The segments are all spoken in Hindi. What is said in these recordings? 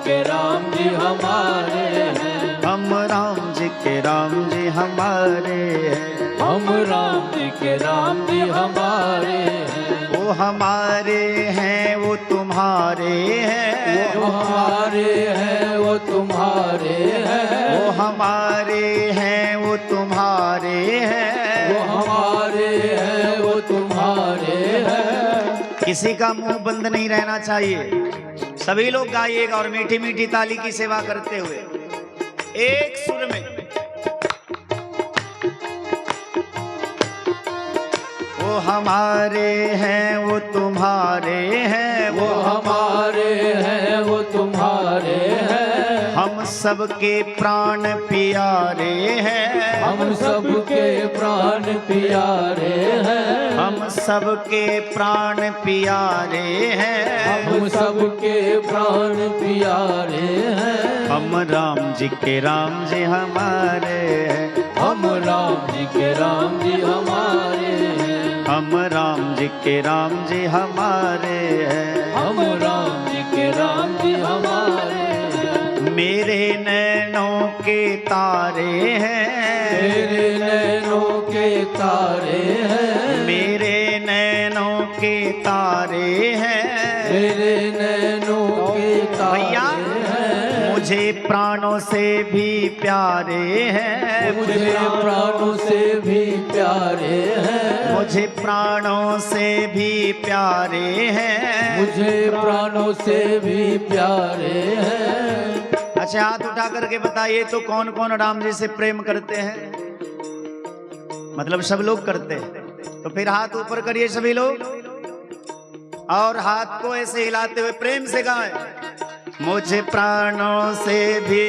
के राम जी हमारे हैं। हम राम जी के राम जी हमारे हैं। हम राम जी के राम जी हमारे हैं। वो हमारे हैं वो तुम्हारे हैं। वो हमारे हैं वो तुम्हारे हैं। वो हमारे हैं वो तुम्हारे हैं। वो हमारे हैं वो तुम्हारे हैं। किसी का मुंह बंद नहीं रहना चाहिए, सभी लोग गाइएगा और मीठी मीठी ताली की सेवा करते हुए एक सुर में। वो हमारे हैं वो तुम्हारे हैं। वो हमारे हैं वो तुम्हारे हैं। हम सबके प्राण प्यारे हैं। हम सबके प्राण प्यारे हैं। हम सबके प्राण प्यारे हैं। हम सबके प्राण प्यारे हैं। हम राम जी के राम जी हमारे हैं। हम राम जी के राम जी हमारे हैं। हम राम जी के राम जी हमारे हैं। हम राम जी के राम जी हमारे हैं। मेरे नैनों के तारे हैं। मेरे नैनों के तारे हैं। मेरे नैनों के तारे हैं। मेरे नैनों के भैया तारे हैं। मुझे प्राणों से भी प्यारे हैं। मुझे प्राणों से भी प्यारे हैं। मुझे प्राणों से भी प्यारे हैं। मुझे प्राणों से भी प्यारे हैं। अच्छा, हाथ उठा करके बताइए तो कौन कौन राम जी से प्रेम करते हैं? मतलब सब लोग करते हैं, तो फिर हाथ ऊपर करिए सभी लोग और हाथ को ऐसे हिलाते हुए प्रेम से गाएं। मुझे प्राणों से भी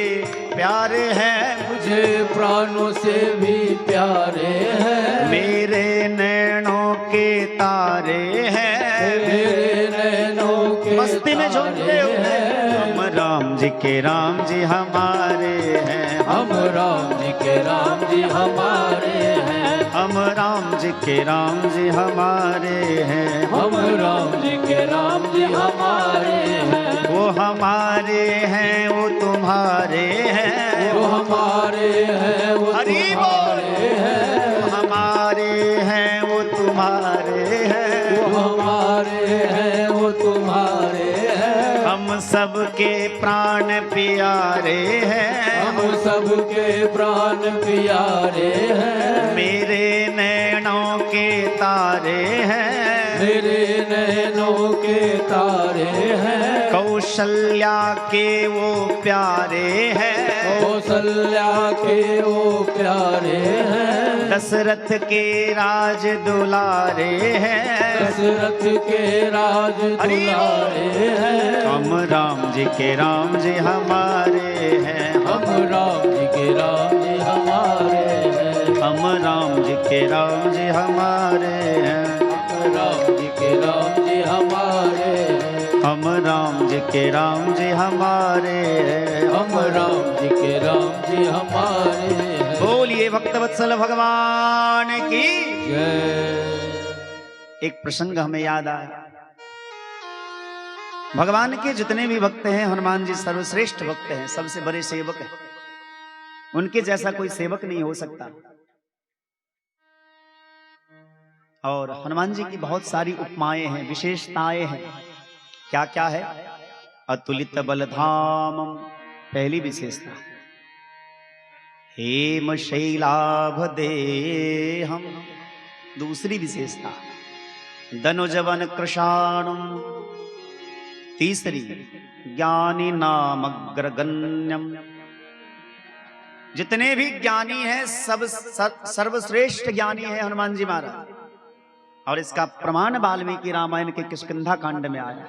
प्यारे हैं। मुझे प्राणों से भी प्यारे हैं। मेरे नैनों के तारे हैं। मेरे नैनों के मस्ती में झूमते हुए हम राम जी के राम जी हमारे हैं। हम राम जी के राम जी हमारे हैं। हम राम जी के राम जी हमारे हैं। हम राम जी के राम जी हमारे हैं। वो हमारे हैं वो तुम्हारे हैं। वो हमारे हैं वो हरि तुम्हारे हैं। वो हमारे हैं वो तुम्हारे हैं। वो हमारे हैं वो तुम्हारे हैं। हम सबके प्राण प्यारे हैं। हम सबके प्राण प्यारे हैं। मेरे नैनों के तारे हैं। मेरे नैनों के तारे हैं। कौशल्या के वो प्यारे हैं। कौशल्या के वो प्यारे हैं। दशरथ के राज दुलारे हैं। दशरथ के राज दुलारे हैं। हम राम जी के राम जी हमारे हैं। हम राम जी के राम जी हमारे हैं। हम राम जी के राम जी हमारे हैं। हम राम जी के राम जी हमारे हैं। हम राम जी के राम जी हमारे हैं। हम राम जी के राम जी हमारे हैं। बोलिए भक्तवत्सल भगवान की जय। एक प्रसंग हमें याद आया। भगवान के जितने भी भक्त हैं, हनुमान जी सर्वश्रेष्ठ भक्त हैं, सबसे बड़े सेवक हैं। उनके जैसा कोई सेवक नहीं हो सकता। और हनुमान जी की बहुत सारी उपमाएं हैं, विशेषताएं हैं। क्या क्या है? अतुलित बलधामम पहली विशेषता। हेम शैलाभ देहम दूसरी विशेषता। धनुजवन कृशाणुम तीसरी। ज्ञानी नाम अग्रगण्यम। जितने भी ज्ञानी हैं सब सर्वश्रेष्ठ ज्ञानी है हनुमान जी महाराज। और इसका प्रमाण वाल्मीकि रामायण के किष्किंधा कांड में आया।